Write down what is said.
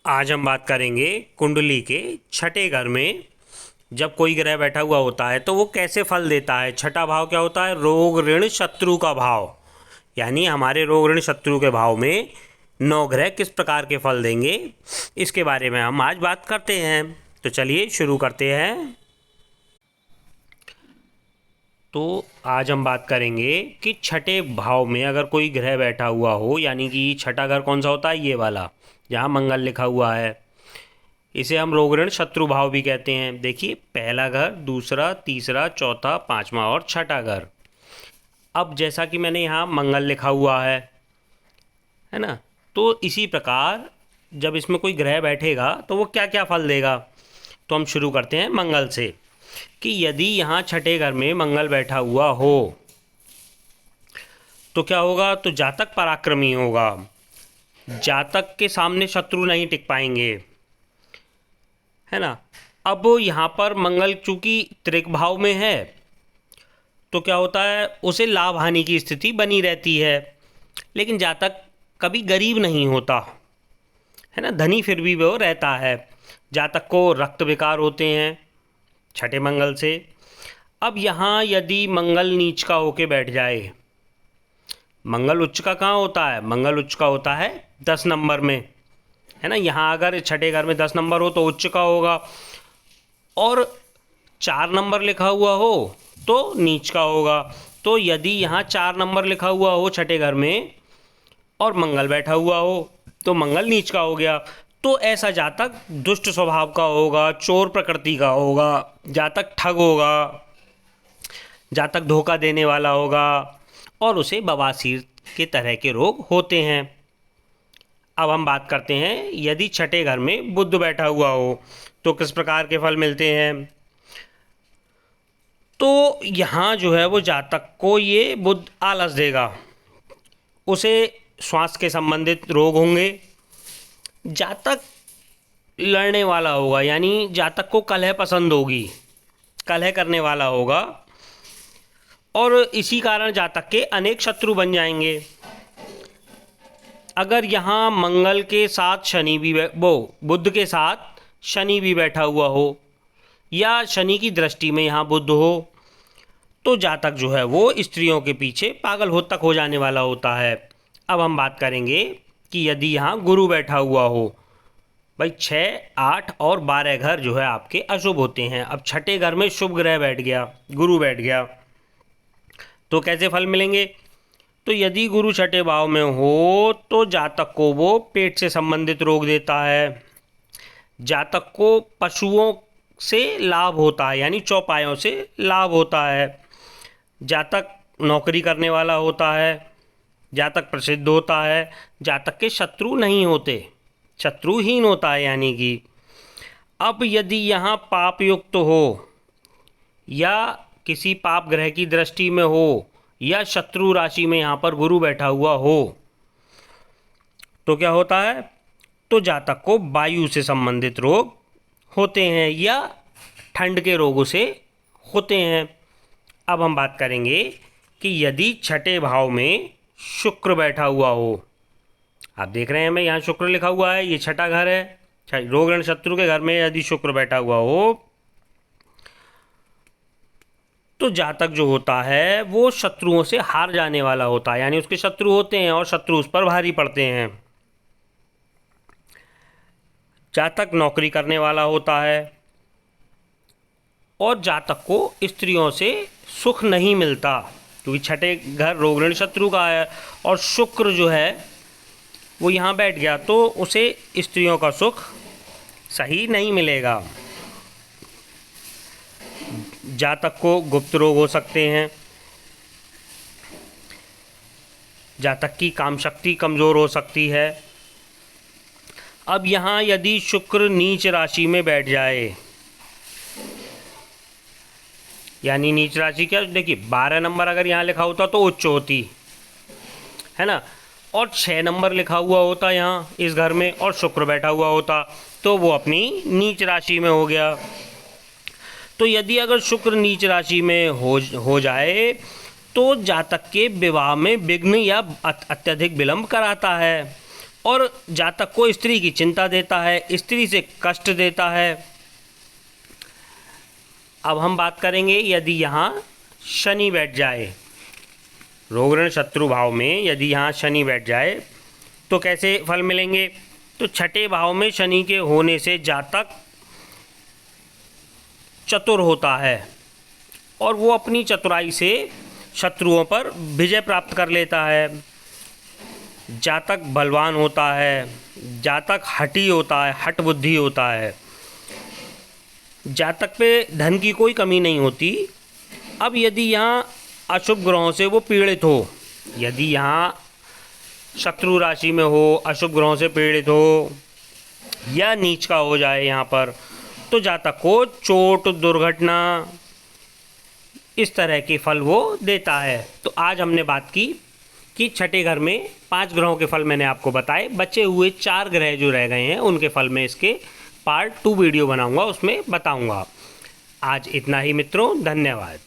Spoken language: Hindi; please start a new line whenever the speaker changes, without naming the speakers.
आज हम बात करेंगे कुंडली के छठे घर में जब कोई ग्रह बैठा हुआ होता है तो वो कैसे फल देता है। छठा भाव क्या होता है? रोग ऋण शत्रु का भाव। यानी हमारे रोग ऋण शत्रु के भाव में 9 ग्रह किस प्रकार के फल देंगे, इसके बारे में हम आज बात करते हैं। तो चलिए शुरू करते हैं। तो आज हम बात करेंगे कि छठे भाव में अगर कोई ग्रह बैठा हुआ हो, यानी कि छठा घर कौन सा होता है? ये वाला जहाँ मंगल लिखा हुआ है, इसे हम रोग ऋण शत्रु भाव भी कहते हैं। देखिए, पहला घर, दूसरा, तीसरा, चौथा, पांचवा और छठा घर। अब जैसा कि मैंने यहाँ मंगल लिखा हुआ है ना, तो इसी प्रकार जब इसमें कोई ग्रह बैठेगा तो वो क्या क्या फल देगा। तो हम शुरू करते हैं मंगल से कि यदि यहाँ छठे घर में मंगल बैठा हुआ हो तो क्या होगा? तो जातक पराक्रमी होगा, जातक के सामने शत्रु नहीं टिक पाएंगे, है ना। अब यहाँ पर मंगल चूंकि त्रिक भाव में है तो क्या होता है, उसे लाभ हानि की स्थिति बनी रहती है। लेकिन जातक कभी गरीब नहीं होता, है ना, धनी फिर भी वो रहता है। जातक को रक्त विकार होते हैं छठे मंगल से। अब यहाँ यदि मंगल नीच का होके बैठ जाए, मंगल उच्च का कहाँ होता है? मंगल उच्च का होता है 10 नंबर में, है ना। यहाँ अगर छठे घर में 10 नंबर हो तो उच्च का होगा, और 4 नंबर लिखा हुआ हो तो नीच का होगा। तो यदि यहाँ 4 नंबर लिखा हुआ हो छठे घर में और मंगल बैठा हुआ हो तो मंगल नीच का हो गया। तो ऐसा जातक दुष्ट स्वभाव का होगा, चोर प्रकृति का होगा, जातक ठग होगा, जातक धोखा देने वाला होगा, और उसे बवासीर के तरह के रोग होते हैं। अब हम बात करते हैं यदि छठे घर में बुध बैठा हुआ हो तो किस प्रकार के फल मिलते हैं। तो यहाँ जो है वो जातक को ये बुध आलस देगा, उसे श्वास के संबंधित रोग होंगे, जातक लड़ने वाला होगा, यानी जातक को कलह पसंद होगी, कलह करने वाला होगा, और इसी कारण जातक के अनेक शत्रु बन जाएंगे। अगर यहाँ मंगल के साथ शनि भी बुध के साथ शनि भी बैठा हुआ हो, या शनि की दृष्टि में यहाँ बुध हो, तो जातक जो है वो स्त्रियों के पीछे पागल तक हो जाने वाला होता है। अब हम बात करेंगे कि यदि यहाँ गुरु बैठा हुआ हो, भाई 6, 8 और 12 घर जो है आपके अशुभ होते हैं। अब छठे घर में शुभ ग्रह बैठ गया, गुरु बैठ गया, तो कैसे फल मिलेंगे? तो यदि गुरु छठे भाव में हो तो जातक को वो पेट से संबंधित रोग देता है, जातक को पशुओं से लाभ होता है, यानी चौपायों से लाभ होता है, जातक नौकरी करने वाला होता है, जातक प्रसिद्ध होता है, जातक के शत्रु नहीं होते, शत्रुहीन होता है यानी कि। अब यदि यहाँ पाप युक्त हो, या किसी पाप ग्रह की दृष्टि में हो, या शत्रु राशि में यहाँ पर गुरु बैठा हुआ हो, तो क्या होता है? तो जातक को वायु से संबंधित रोग होते हैं, या ठंड के रोगों से होते हैं। अब हम बात करेंगे कि यदि छठे भाव में शुक्र बैठा हुआ हो, आप देख रहे हैं मैं यहाँ शुक्र लिखा हुआ है, ये छठा घर है, रोग ऋण शत्रु के घर में यदि शुक्र बैठा हुआ हो तो जातक जो होता है वो शत्रुओं से हार जाने वाला होता है, यानी उसके शत्रु होते हैं और शत्रु उस पर भारी पड़ते हैं। जातक नौकरी करने वाला होता है, और जातक को स्त्रियों से सुख नहीं मिलता, क्योंकि छठे घर रोग ऋण शत्रु का है और शुक्र जो है वो यहाँ बैठ गया, तो उसे स्त्रियों का सुख सही नहीं मिलेगा। जातक को गुप्त रोग हो सकते हैं, जातक की काम शक्ति कमज़ोर हो सकती है। अब यहाँ यदि शुक्र नीच राशि में बैठ जाए, यानी नीच राशि क्या, देखिए 12 नंबर अगर यहाँ लिखा होता तो उच्च होती, है ना, और 6 नंबर लिखा हुआ होता यहाँ इस घर में और शुक्र बैठा हुआ होता तो वो अपनी नीच राशि में हो गया। तो यदि अगर शुक्र नीच राशि में हो जाए तो जातक के विवाह में विघ्न या अत्यधिक विलंब कराता है। और जातक को स्त्री की चिंता देता है, स्त्री से कष्ट देता है। अब हम बात करेंगे यदि यहाँ शनि बैठ जाए, रोग ऋण शत्रु भाव में यदि यहाँ शनि बैठ जाए तो कैसे फल मिलेंगे। तो छठे भाव में शनि के होने से जातक चतुर होता है और वो अपनी चतुराई से शत्रुओं पर विजय प्राप्त कर लेता है। जातक बलवान होता है, जातक हठी होता है, हठ बुद्धि होता है, जातक पे धन की कोई कमी नहीं होती। अब यदि यहाँ अशुभ ग्रहों से वो पीड़ित हो, यदि यहाँ शत्रु राशि में हो, अशुभ ग्रहों से पीड़ित हो या नीच का हो जाए यहाँ पर, तो जातक को चोट, दुर्घटना, इस तरह के फल वो देता है। तो आज हमने बात की कि छठे घर में 5 ग्रहों के फल मैंने आपको बताए। बचे हुए 4 ग्रह जो रह गए हैं उनके फल में इसके पार्ट 2 वीडियो बनाऊंगा, उसमें बताऊंगा। आज इतना ही मित्रों, धन्यवाद।